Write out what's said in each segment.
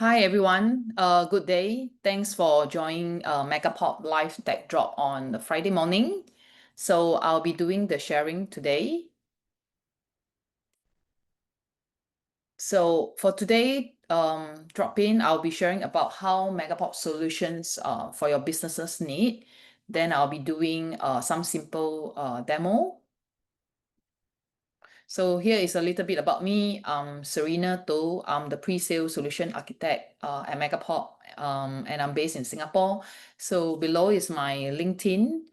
Hi everyone, good day. Thanks for joining Megaport Live Tech Drop on the Friday morning. So I'll be doing the sharing today. So for today, drop in, I'll be sharing about how Megaport solutions for your businesses need. Then I'll be doing some simple demo. So here is a little bit about me. I'm Serena To. I'm the pre-sale solution architect at Megaport, and I'm based in Singapore. So below is my LinkedIn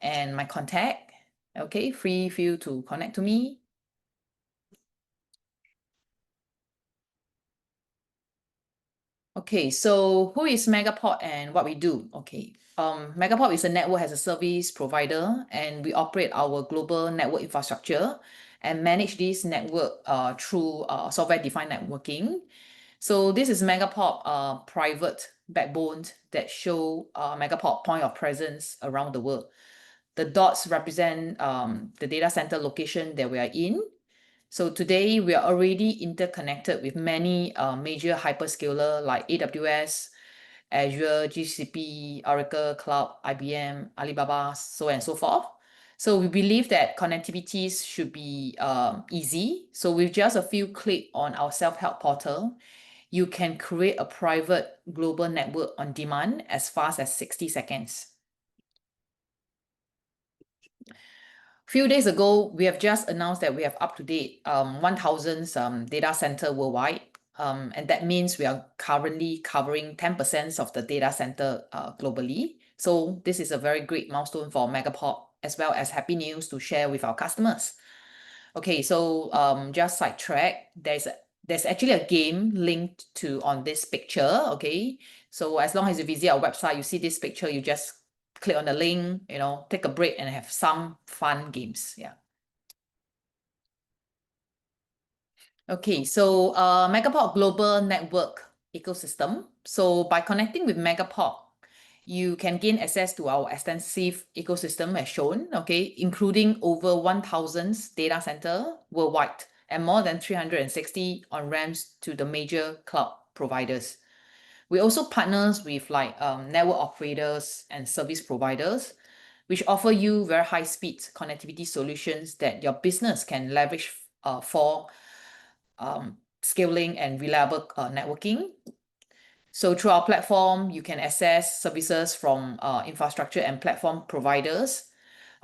and my contact. Okay, feel to connect to me. Okay, so who is Megaport and what we do? Okay, Megaport is a network as a service provider, and we operate our global network infrastructure and manage this network through software-defined networking. So this is Megaport private backbone that show Megaport point of presence around the world. The dots represent the data center location that we are in. So today we are already interconnected with many major hyperscaler like AWS, Azure, GCP, Oracle Cloud, IBM, Alibaba, so on and so forth. So we believe that connectivities should be easy. So with just a few clicks on our self-help portal, you can create a private global network on demand as fast as 60 seconds. Few days ago, we have just announced that we have up to date 1,000 data center worldwide. And that means we are currently covering 10% of the data center globally. So this is a very great milestone for Megaport, as well as happy news to share with our customers. Okay, so just sidetrack, there's actually a game linked to on this picture. Okay, so as long as you visit our website, you see this picture, you just click on the link, take a break and have some fun games. Yeah. Okay, so Megaport Global Network Ecosystem. So by connecting with Megaport, you can gain access to our extensive ecosystem as shown, okay, including over 1,000 data center worldwide and more than 360 on-ramps to the major cloud providers. We also partners with like network operators and service providers, which offer you very high-speed connectivity solutions that your business can leverage for scaling and reliable networking. So through our platform, you can access services from infrastructure and platform providers,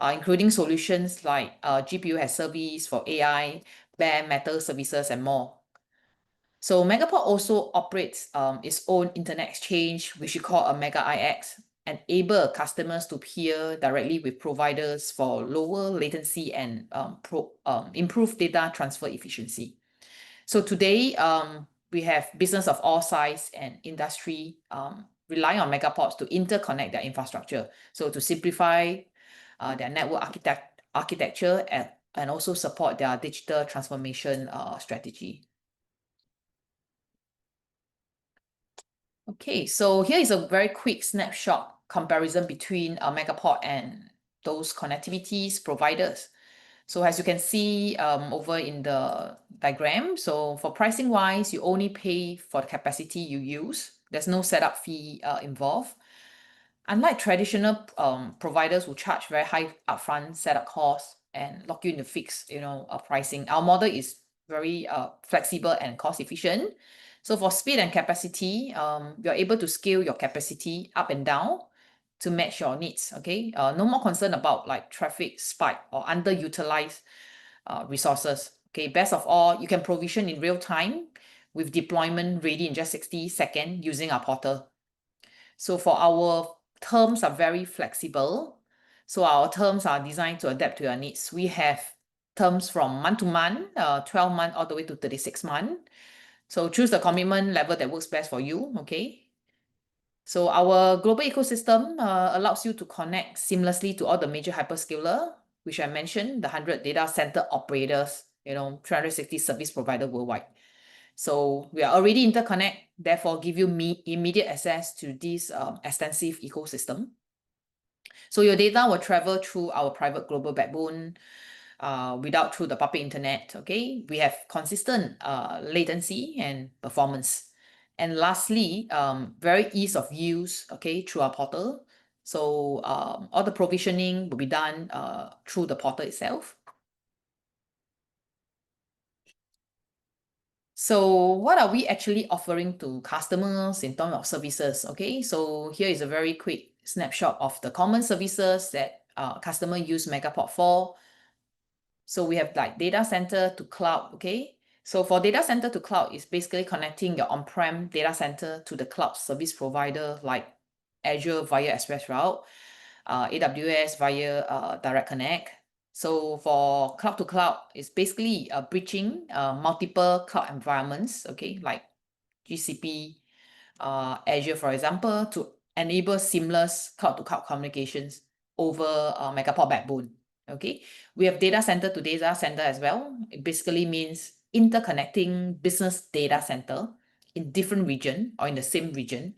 including solutions like GPU as service for AI, bare metal services, and more. So Megaport also operates its own internet exchange, which we call a Mega IX, enable customers to peer directly with providers for lower latency and improve data transfer efficiency. So today, we have business of all size and industry rely on Megaports to interconnect their infrastructure. So to simplify their network architecture and also support their digital transformation strategy. Okay, so here is a very quick snapshot comparison between Megaport and those connectivities providers. So as you can see over in the diagram, so for pricing wise, you only pay for the capacity you use. There's no setup fee involved. Unlike traditional providers who charge very high upfront setup costs and lock you into fixed, pricing, our model is very flexible and cost efficient. So for speed and capacity, you're able to scale your capacity up and down to match your needs. Okay, no more concern about like traffic spike or underutilized resources. Okay, best of all, you can provision in real time with deployment ready in just 60 seconds using our portal. So for our terms are very flexible. So our terms are designed to adapt to your needs. We have terms from month to month, 12 months all the way to 36 months. So choose the commitment level that works best for you. Okay. So our global ecosystem allows you to connect seamlessly to all the major hyperscaler, which I mentioned, the 100 data center operators, 360 service provider worldwide. So we are already interconnect, therefore give you immediate access to this extensive ecosystem. So your data will travel through our private global backbone without through the public internet. Okay, we have consistent latency and performance. And lastly, very ease of use, okay, through our portal. So all the provisioning will be done through the portal itself. So what are we actually offering to customers in terms of services? Okay, so here is a very quick snapshot of the common services that customer use Megaport for. So we have like data center to cloud, okay? So for data center to cloud, it's basically connecting your on-prem data center to the cloud service provider like Azure via Express Route, AWS via Direct Connect. So for cloud to cloud, it's basically bridging multiple cloud environments, okay, like GCP, Azure, for example, to enable seamless cloud to cloud communications over Megaport backbone. Okay, we have data center to data center as well. It basically means interconnecting business data center in different region or in the same region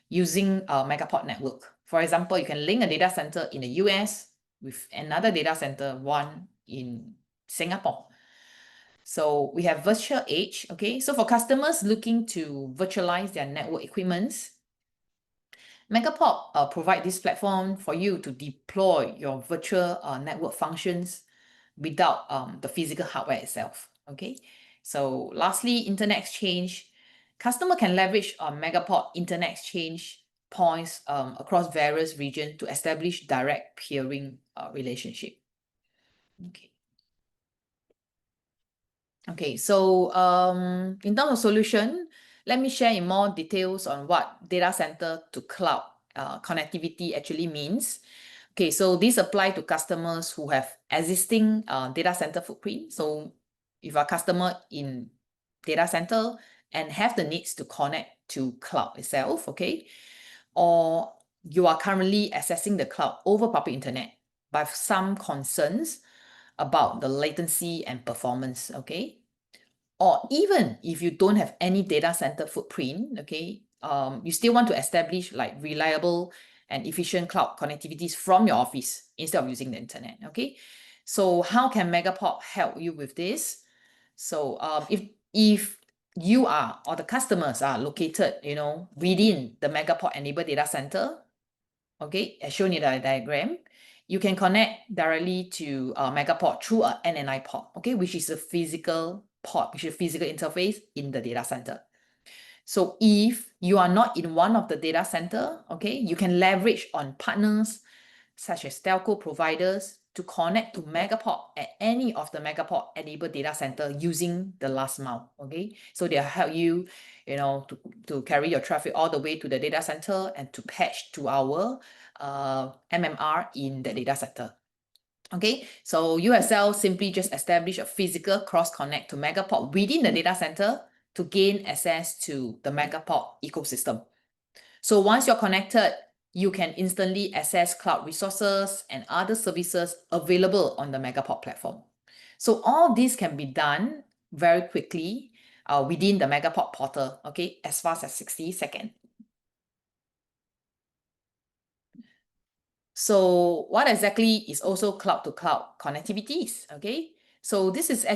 using a Megaport network. For example, you can link a data center in the US with another data center, one in Singapore. So we have virtual edge, okay? So for customers looking to virtualize their network equipments, Megaport provide this platform for you to deploy your virtual network functions without the physical hardware itself, okay? So lastly, internet exchange. Customer can leverage Megaport internet exchange points across various regions to establish direct peering relationship. Okay. Okay, so in terms of solution, let me share in more details on what data center to cloud connectivity actually means. Okay, so this apply to customers who have existing data center footprint. So if a customer in data center and have the needs to connect to cloud itself, okay, or you are currently accessing the cloud over public internet but have some concerns about the latency and performance, okay? Or even if you don't have any data center footprint, okay, you still want to establish like reliable and efficient cloud connectivities from your office instead of using the internet, okay? So how can Megaport help you with this? So if you are or the customers are located, you know, within the Megaport enabled data center, okay, as shown in the diagram, you can connect directly to Megaport through a NNI port, okay, which is a physical port, which is a physical interface in the data center. So if you are not in one of the data center, okay, you can leverage on partners such as telco providers to connect to Megaport at any of the Megaport enabled data center using the last mile, okay? So they'll help you, you know, to carry your traffic all the way to the data center and to patch to our MMR in the data center. Okay, so you yourself simply just establish a physical cross connect to Megaport within the data center to gain access to the Megaport ecosystem. So once you're connected, you can instantly access cloud resources and other services available on the Megaport platform. So all this can be done very quickly within the Megaport portal, okay, as fast as 60 seconds. So what exactly is also cloud-to-cloud connectivities, okay? So this is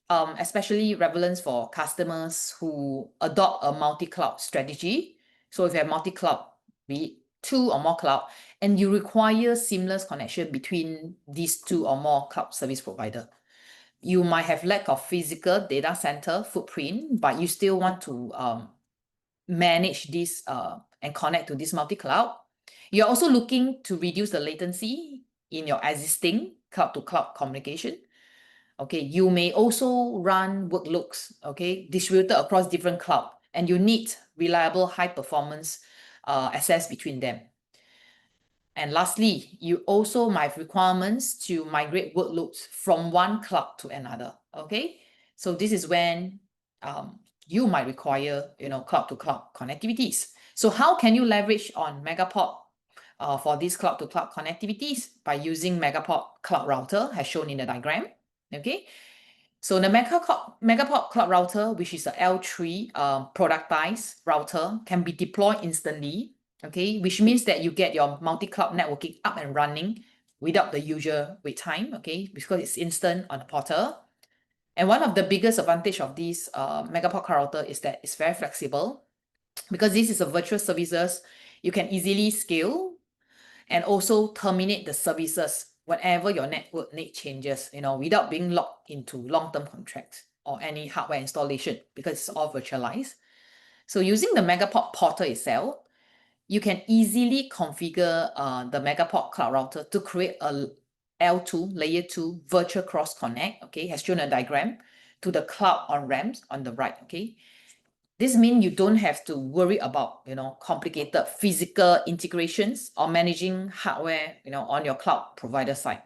especially relevant for customers who adopt a multi-cloud strategy. So if you have multi-cloud, be it 2 or more cloud, and you require seamless connection between these 2 or more cloud service provider. You might have lack of physical data center footprint, but you still want to manage this and connect to this multi-cloud. You're also looking to reduce the latency in your existing cloud-to-cloud communication. Okay, you may also run workloads, okay, distributed across different cloud, and you need reliable high performance access between them. And lastly, you also might have requirements to migrate workloads from one cloud to another, okay? So this is when you might require, you know, cloud-to-cloud connectivities. So how can you leverage on Megaport for these cloud-to-cloud connectivities? By using Megaport Cloud Router, as shown in the diagram, okay? So the Megaport Cloud Router, which is a L3 productized router, can be deployed instantly, okay? Which means that you get your multi-cloud networking up and running without the usual wait time, okay? Because it's instant on the portal. And one of the biggest advantage of this Megaport Cloud Router is that it's very flexible. because this is a virtual services, you can easily scale and also terminate the services whenever your network need changes, without being locked into long-term contracts or any hardware installation, because it's all virtualized. So using the Megaport portal itself, you can easily configure the Megaport cloud router to create a L2, layer 2 virtual cross connect, okay, as shown in a diagram, to the cloud on-ramps on the right, okay. This means you don't have to worry about, complicated physical integrations or managing hardware, on your cloud provider side.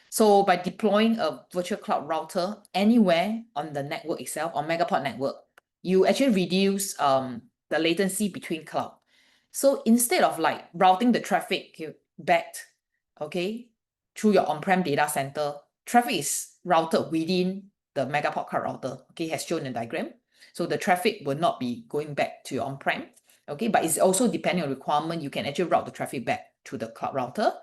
So by deploying a virtual cloud router anywhere on the network itself, or Megaport network, you actually reduce the latency between cloud. So instead of like routing the traffic back, okay, through your on-prem data center, traffic is routed within the Megaport cloud router, okay, as shown in the diagram. So the traffic will not be going back to your on-prem, okay, but it's also depending on requirement, you can actually route the traffic back to the cloud router,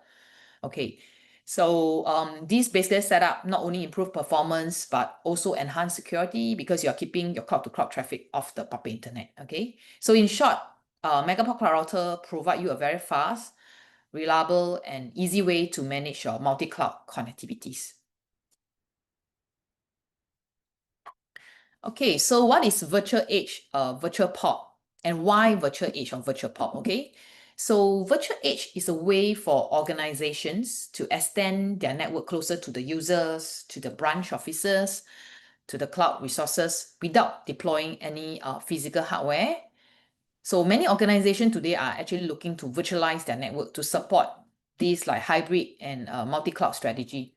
okay. So this basically setup not only improve performance, but also enhance security because you're keeping your cloud-to-cloud traffic off the public internet, okay. So in short, Megaport Cloud Router provide you a very fast, reliable, and easy way to manage your multi-cloud connectivities. Okay, so what is virtual edge, virtual port, and why virtual edge or virtual port? Okay, so virtual edge is a way for organizations to extend their network closer to the users, to the branch offices, to the cloud resources without deploying any physical hardware. So many organizations today are actually looking to virtualize their network to support these like hybrid and multi-cloud strategy,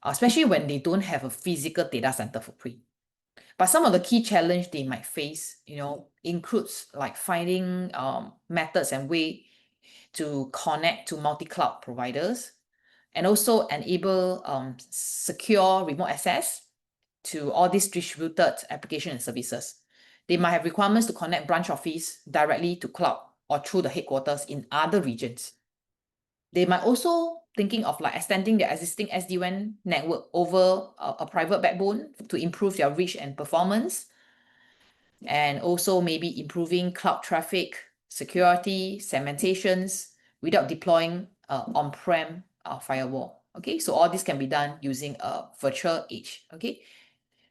especially when they don't have a physical data center footprint. But some of the key challenge they might face, includes like finding methods and way to connect to multi-cloud providers and also enable secure remote access to all these distributed application and services. They might have requirements to connect branch office directly to cloud or through the headquarters in other regions. They might also thinking of like extending their existing SD-WAN network over a private backbone to improve their reach and performance. And also maybe improving cloud traffic, security, segmentations without deploying on-prem firewall. Okay, so all this can be done using a virtual edge. Okay,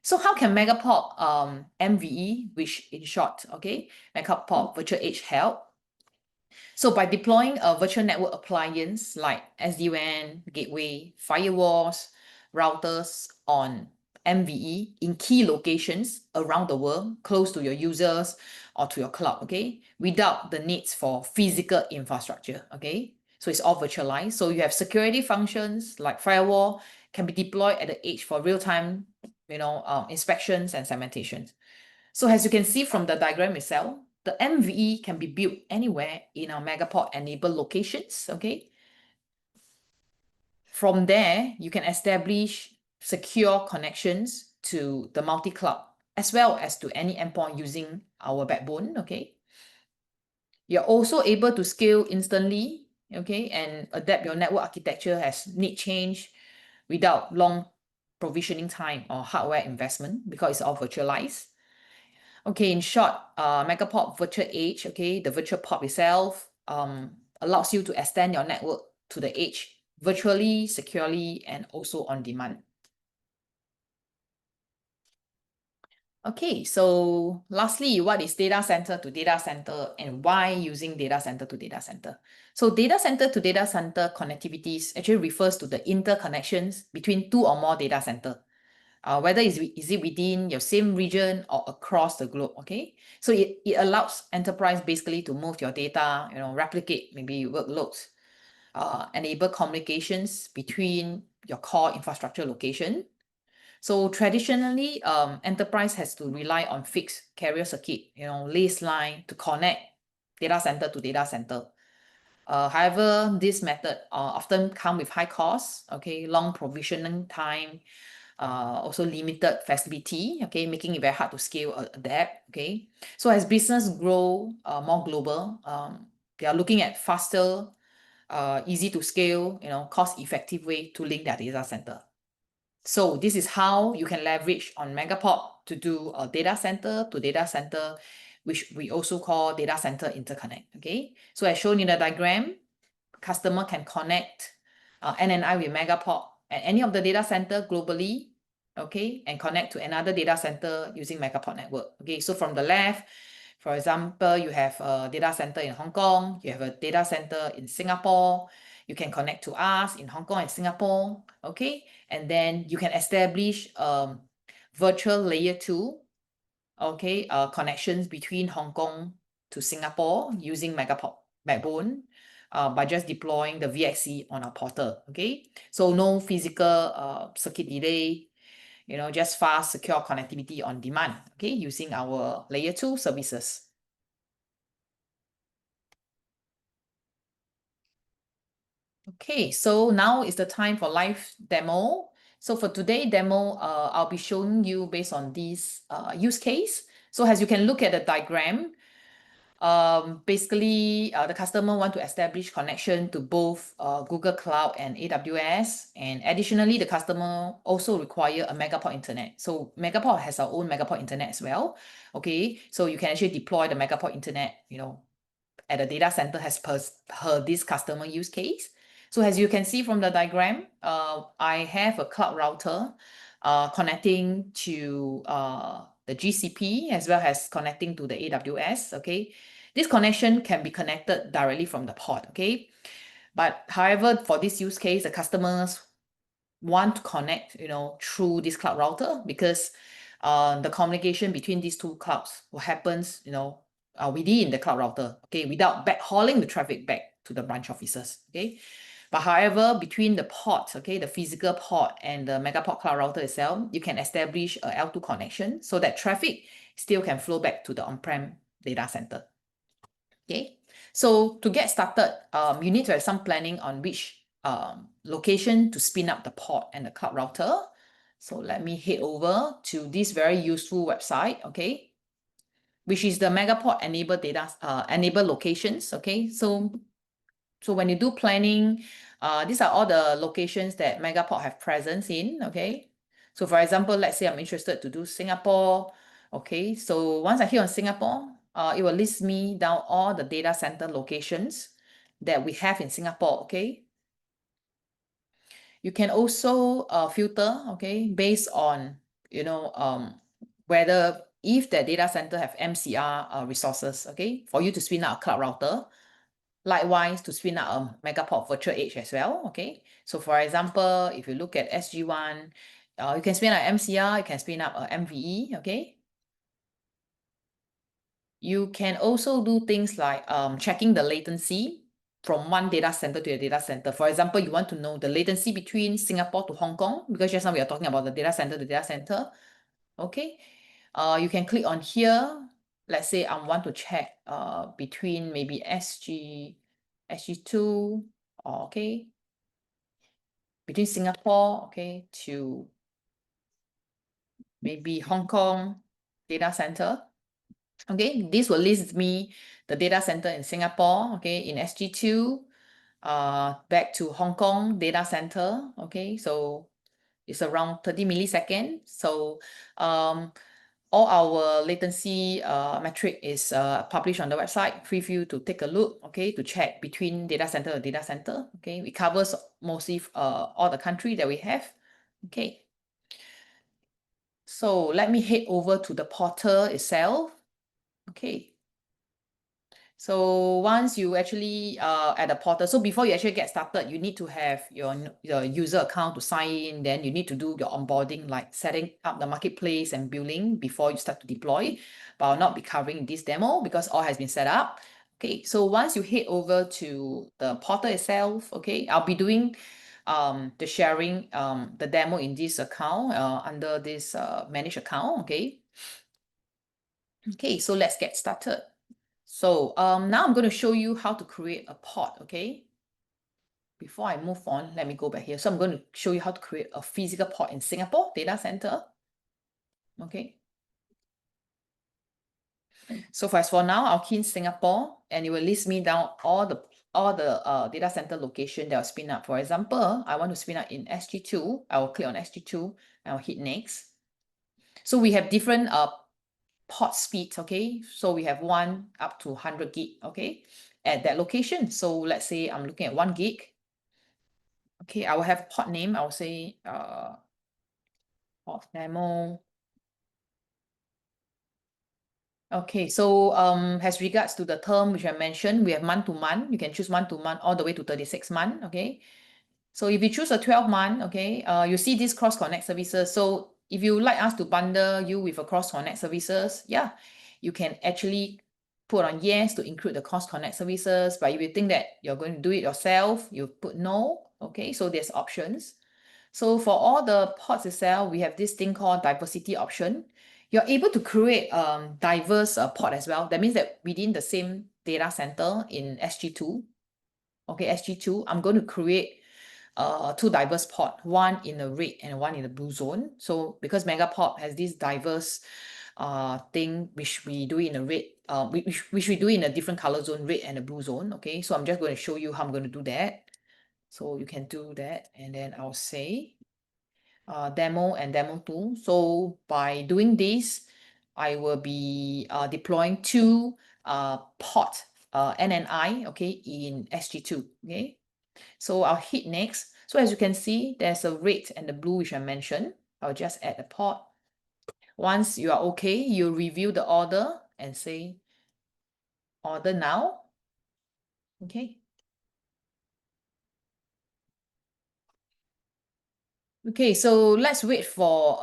so how can Megaport MVE, which in short, okay, Megaport Virtual Edge help? So by deploying a virtual network appliance like SD-WAN, gateway, firewalls, routers on MVE in key locations around the world, close to your users or to your cloud, okay, without the needs for physical infrastructure, okay. So it's all virtualized. So you have security functions like firewall can be deployed at the edge for real-time, inspections and segmentations. So as you can see from the diagram itself, the MVE can be built anywhere in our Megaport enabled locations, okay? From there, you can establish secure connections to the multi-cloud, as well as to any endpoint using our backbone, okay? You're also able to scale instantly, okay, and adapt your network architecture as need change without long provisioning time or hardware investment because it's all virtualized. Okay, in short, Megaport Virtual Edge, okay, the virtual port itself allows you to extend your network to the edge virtually, securely, and also on demand. Okay, so lastly, what is data center to data center and why using data center to data center? So data center to data center connectivities actually refers to the interconnections between two or more data center. Whether is it within your same region or across the globe, okay? So it allows enterprise basically to move your data, replicate maybe workloads, enable communications between your core infrastructure location. So traditionally, enterprise has to rely on fixed carrier circuit, lace line to connect data center to data center. However, this method often come with high costs, okay, long provisioning time, also limited flexibility, okay, making it very hard to scale adapt, okay. So as business grow more global, they are looking at faster, easy to scale, cost-effective way to link their data center. So this is how you can leverage on Megaport to do a data center to data center which we also call data center interconnect. Okay, so as shown in the diagram, customer can connect NNI with Megaport at any of the data center globally, okay, and connect to another data center using Megaport network. Okay, so from the left, for example, you have a data center in Hong Kong, you have a data center in Singapore, you can connect to us in Hong Kong and Singapore, okay, and then you can establish virtual layer 2, okay, connections between Hong Kong to Singapore using Megaport backbone by just deploying the VXC on our portal, okay? So no physical circuit delay, you know, just fast, secure connectivity on demand, okay, using our layer 2 services. Okay, so now is the time for live demo. So for today demo, I'll be showing you based on this use case. So as you can look at the diagram, basically the customer want to establish connection to both Google Cloud and AWS, and additionally the customer also require a Megaport internet. So Megaport has our own Megaport internet as well. Okay, so you can actually deploy the Megaport internet, you know, at a data center as per this customer use case. So as you can see from the diagram, I have a cloud router connecting to the GCP as well as connecting to the AWS, okay? This connection can be connected directly from the port, okay? But however, for this use case, the customers want to connect, you know, through this cloud router because the communication between these two clouds will happens, you know, within the cloud router, okay, without backhauling the traffic back to the branch offices, okay? But however, between the port, okay, the physical port and the Megaport cloud router itself, you can establish a L2 connection so that traffic still can flow back to the on-prem data center. Okay, so to get started, you need to have some planning on which location to spin up the port and the cloud router. So let me head over to this very useful website, okay, which is the Megaport enable data enable locations. Okay, so when you do planning, these are all the locations that Megaport have presence in. Okay, so for example, let's say I'm interested to do Singapore. Okay, so once I hit on Singapore, it will list me down all the data center locations that we have in Singapore. Okay, you can also filter, okay, based on, you know, whether if the data center have MCR resources, okay, for you to spin up a cloud router. Likewise, to spin up a Megaport virtual edge as well, okay? So for example, if you look at SG1, you can spin up MCR, you can spin up a MVE, okay? You can also do things like checking the latency from one data center to a data center. For example, you want to know the latency between Singapore to Hong Kong, because just now we are talking about the data center to data center, okay? You can click on here. Let's say I want to check between maybe SG2, okay, between Singapore, okay, to maybe Hong Kong data center. Okay, this will list me the data center in Singapore, okay, in SG2, back to Hong Kong data center, okay, so it's around 30 milliseconds. So all our latency metric is published on the website. Free for you to take a look, okay, to check between data center to data center. Okay, it covers mostly all the country that we have. Okay, so let me head over to the portal itself. Okay, so once you actually at the portal, so before you actually get started, you need to have your user account to sign in. Then you need to do your onboarding, like setting up the marketplace and billing before you start to deploy. But I'll not be covering this demo because all has been set up. Okay, so once you head over to the portal itself, okay, I'll be doing the sharing the demo in this account under this manage account. Okay, so let's get started. So now I'm going to show you how to create a pod, okay? Before I move on, let me go back here. So I'm going to show you how to create a physical pod in Singapore data center, okay? So as for now, I'll key in Singapore and it will list me down all the data center location that will spin up. For example, I want to spin up in SG2. I will click on SG2 and I'll hit next. So we have different port speed, okay? So we have 1 up to 100 gig, okay, at that location. So let's say I'm looking at 1 gig. Okay, I will have port name. I will say port demo. Okay, so as regards to the term which I mentioned, we have month to month. You can choose month to month all the way to 36 month. Okay, so if you choose a 12 month, okay, you see these cross connect services. So if you like us to bundle you with a cross connect services, yeah, you can actually put on yes to include the cross connect services. But if you think that you're going to do it yourself, you put no. Okay, so there's options. So for all the pods itself, we have this thing called diversity option. You're able to create diverse pod as well. That means that within the same data center in SG2, okay, SG2, I'm going to create 2 diverse pod, one in the red and one in the blue zone. So because Megaport has this diverse thing which we do in a red, which we do in a different color zone, red and the blue zone. Okay, so I'm just going to show you how I'm going to do that. So you can do that, and then I'll say demo and demo 2. So by doing this, I will be deploying 2 port NNI, okay, in SG2. Okay, so I'll hit next. So as you can see, there's a red and the blue which I mentioned. I'll just add the port. Once you are okay, you review the order and say order now. Okay. Okay, so let's wait for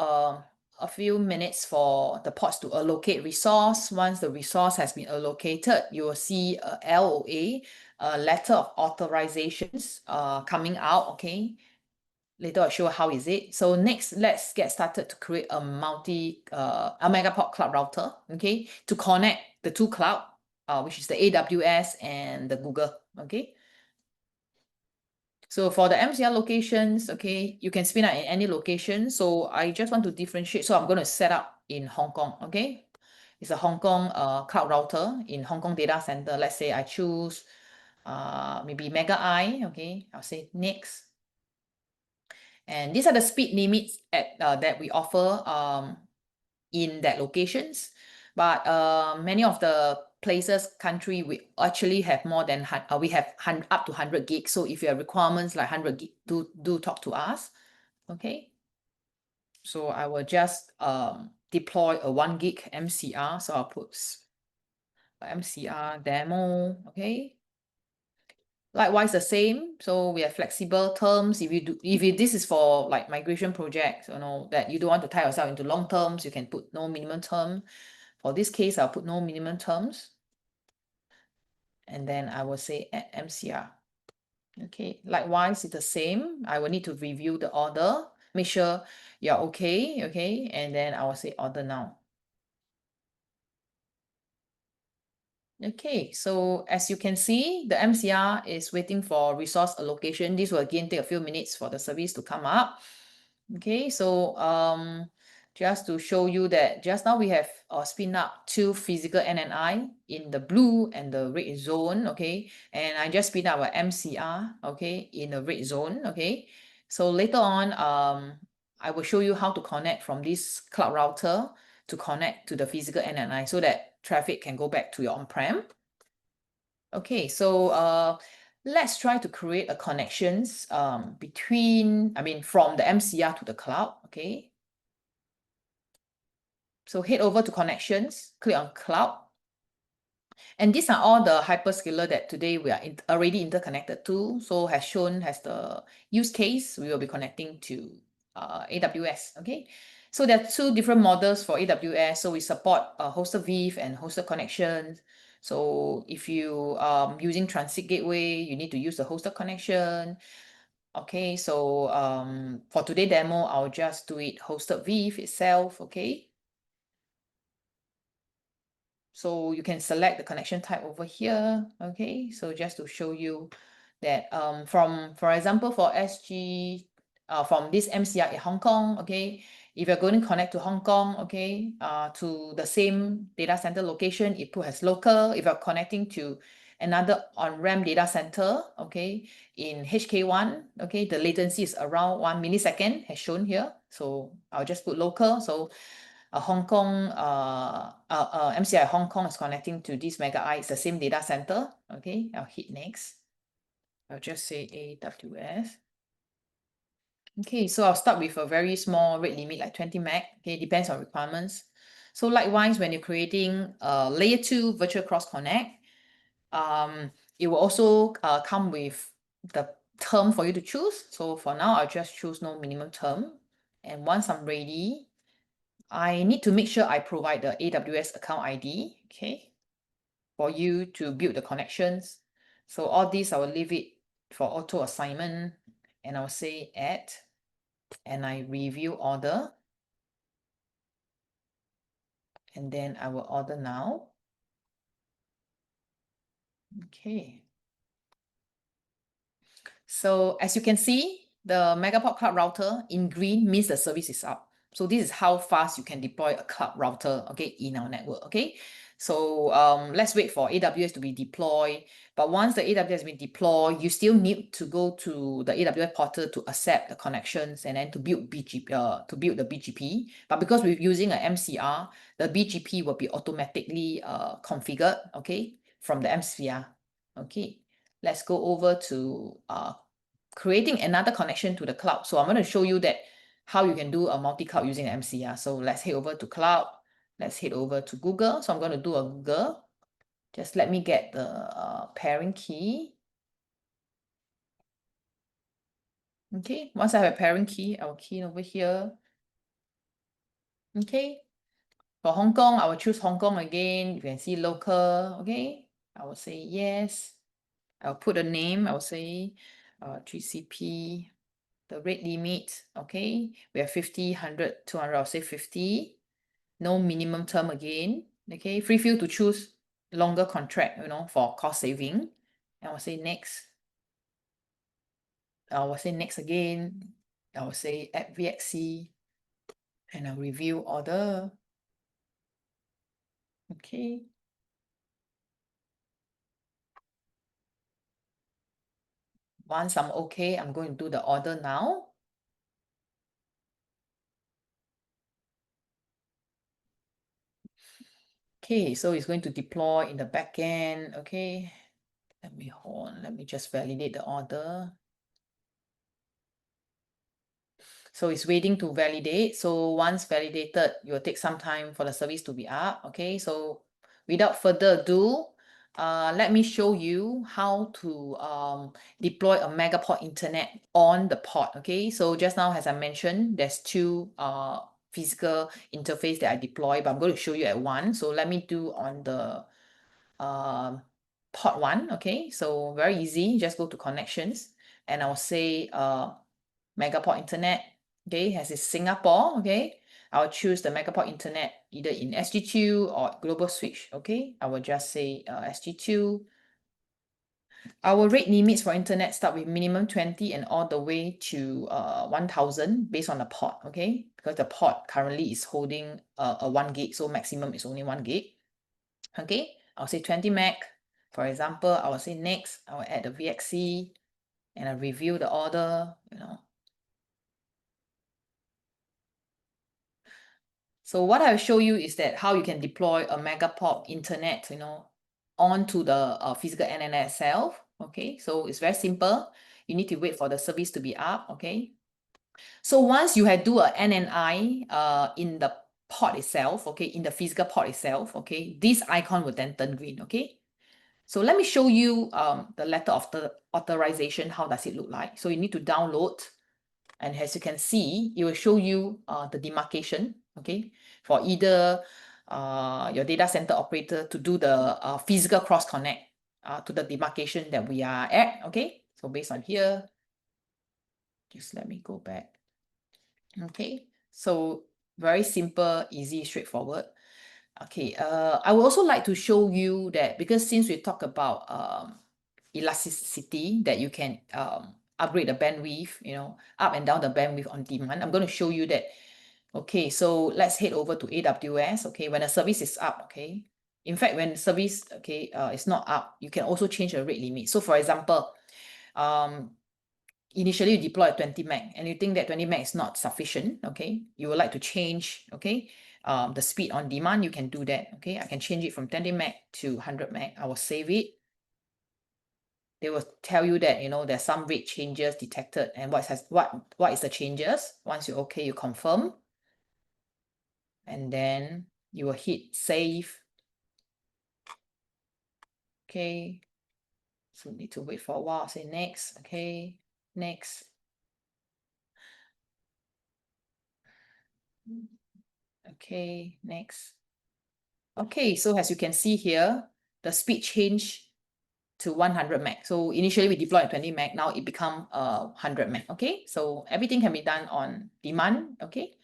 a few minutes for the pods to allocate resource. Once the resource has been allocated, you will see a LOA, a letter of authorizations coming out. Okay, later I'll show how is it. So next, let's get started to create a a Megaport cloud router. Okay, to connect the 2 cloud, which is the AWS and the Google. Okay. So for the MCR locations, okay, you can spin up in any location. So I just want to differentiate. So I'm going to set up in Hong Kong, okay? It's a Hong Kong cloud router in Hong Kong data center. Let's say I choose maybe Mega I, okay? I'll say next. And these are the speed limits that we offer in that locations. But many of the places, country, we actually have more than we have up to 100 gigs. So if you have requirements like 100 gig, do talk to us. Okay. So I will just deploy a 1 gig MCR. So I'll put MCR demo. Okay. Likewise, the same. So we have flexible terms. If this is for like migration projects, you know, that you don't want to tie yourself into long terms, you can put no minimum term. For this case, I'll put no minimum terms. And then I will say add MCR. Okay, likewise, it's the same. I will need to review the order, make sure you're okay, okay, and then I will say order now. Okay, so as you can see, the MCR is waiting for resource allocation. This will again take a few minutes for the service to come up. Okay, so just to show you that just now we have spin up 2 physical NNI in the blue and the red zone, okay, and I just spin up a MCR, okay, in the red zone, okay. So later on, I will show you how to connect from this cloud router to connect to the physical NNI so that traffic can go back to your on-prem. Okay, so let's try to create a connections from the MCR to the cloud. Okay. So head over to connections, click on cloud. And these are all the hyperscaler that today we are already interconnected to. So has shown as the use case, we will be connecting to AWS. Okay. So there are 2 different models for AWS. So we support hosted VIF and hosted connections. So if you using transit gateway, you need to use the hosted connection. Okay, so for today demo, I'll just do it hosted VIF itself. Okay. So you can select the connection type over here. Okay, so just to show you that for example, for SG, from this MCR in Hong Kong, okay, if you're going to connect to Hong Kong, okay, to the same data center location, it put as local. If you're connecting to another on-ramp data center, okay, in HK1, okay, the latency is around 1 millisecond as shown here. So I'll just put local. So a Hong Kong, MCI Hong Kong is connecting to this Mega I. It's the same data center. Okay, I'll hit next. I'll just say AWS. Okay, so I'll start with a very small rate limit, like 20 meg. Okay, depends on requirements. So likewise, when you're creating a layer 2 virtual cross connect, it will also come with the term for you to choose. So for now, I'll just choose no minimum term. And once I'm ready, I need to make sure I provide the AWS account ID, okay, for you to build the connections. So all these, I will leave it for auto assignment, and I'll say add, and I review order. And then I will order now. Okay. So as you can see, the Megaport Cloud Router in green means the service is up. So this is how fast you can deploy a cloud router, okay, in our network, okay? So let's wait for AWS to be deployed. But once the AWS has been deployed, you still need to go to the AWS portal to accept the connections and then to build to build the BGP. But because we're using an MCR, the BGP will be automatically configured, okay, from the MCR. Okay, let's go over to creating another connection to the cloud. So I'm going to show you that how you can do a multi-cloud using MCR. So let's head over to cloud. Let's head over to Google. So I'm going to do a Google. Just let me get the pairing key. Okay, once I have a pairing key, I will key in over here. Okay, for Hong Kong, I will choose Hong Kong again. You can see local. Okay, I will say yes. I'll put a name. I will say GCP. The rate limit, okay, we have 50, 100, 200, I'll say 50. No minimum term again, okay, free feel to choose longer contract, for cost saving. And I'll say next. I will say next again. I will say add VXC, and I'll review order. Okay. Once I'm okay, I'm going to do the order now. Okay, so it's going to deploy in the backend. Okay, let me hold on. Let me just validate the order. So it's waiting to validate. So once validated, it will take some time for the service to be up. Okay, so without further ado, let me show you how to deploy a Megaport internet on the pod. Okay, so just now, as I mentioned, there's two physical interface that I deploy, but I'm going to show you at one. So let me do on the pod one. Okay, so very easy. Just go to connections, and I'll say Megaport internet. Okay, as is Singapore. Okay, I'll choose the Megaport internet either in SG2 or global switch. Okay, I will just say SG2. Our rate limits for internet start with minimum 20 and all the way to 1000 based on the port. Okay, because the port currently is holding a 1 gig, so maximum is only 1 gig. Okay, I'll say 20 meg. For example, I will say next. I will add the VXC and I review the order. So what I'll show you is that how you can deploy a Megaport internet, onto the physical NNS itself. Okay, so it's very simple. You need to wait for the service to be up. Okay, so once you have do a NNI in the port itself, okay, in the physical port itself, okay, this icon will then turn green. Okay, so let me show you the letter of the authorization. How does it look like? So you need to download. And as you can see, it will show you the demarcation, okay, for either your data center operator to do the physical cross connect to the demarcation that we are at, okay. So based on here, just let me go back. Okay, so very simple, easy, straightforward. Okay, I would also like to show you that because since we talk about elasticity, that you can upgrade the bandwidth, up and down the bandwidth on demand. I'm going to show you that. Okay, so let's head over to AWS. Okay, when a service is up, okay. In fact, when service, okay, is not up, you can also change the rate limit. So for example, initially you deploy 20 meg and you think that 20 meg is not sufficient, okay, you would like to change, okay, the speed on demand, you can do that. Okay, I can change it from 20 meg to 100 meg. I will save it. They will tell you that, you know, there's some rate changes detected, and what is the changes. Once you're okay, you confirm, and then you will hit save. Okay, so need to wait for a while. Say next. Okay, next. Okay, next. Okay, so as you can see here, the speed changed to 100 meg. So initially we deployed 20 meg, now it become 100 meg. Okay, so everything can be done on demand. Okay.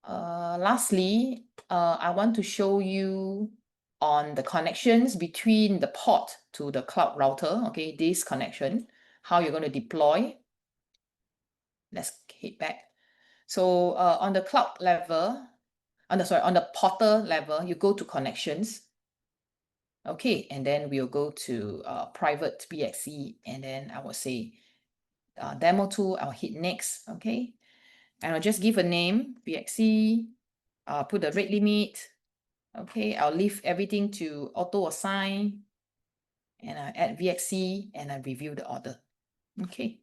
Lastly, I want to show you on the connections between the port to the cloud router. Okay, this connection, how you're going to deploy. Let's hit back. So on the cloud level, on the portal level, you go to connections. Okay, and then we'll go to private VXC, and then I will say demo tool. I'll hit next. Okay, and I'll just give a name, VXC. I'll put the rate limit. Okay, I'll leave everything to auto assign, and I add VXC, and I review the order. Okay,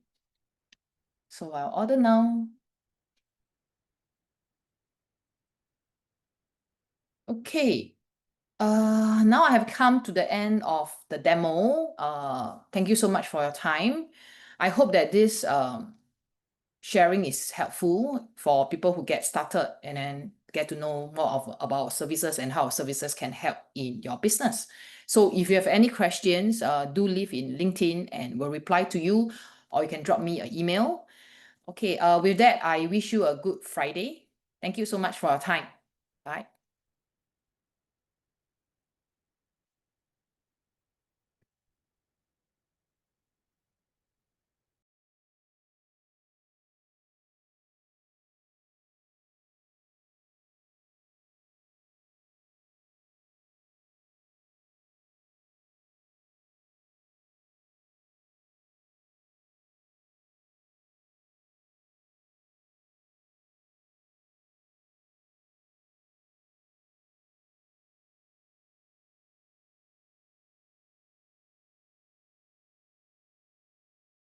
so I'll order now. Okay, now I have come to the end of the demo. Thank you so much for your time. I hope that this sharing is helpful for people who get started and then get to know more about services and how services can help in your business. So if you have any questions, do leave in LinkedIn and we'll reply to you, or you can drop me an email. Okay, with that, I wish you a good Friday. Thank you so much for your time. Bye.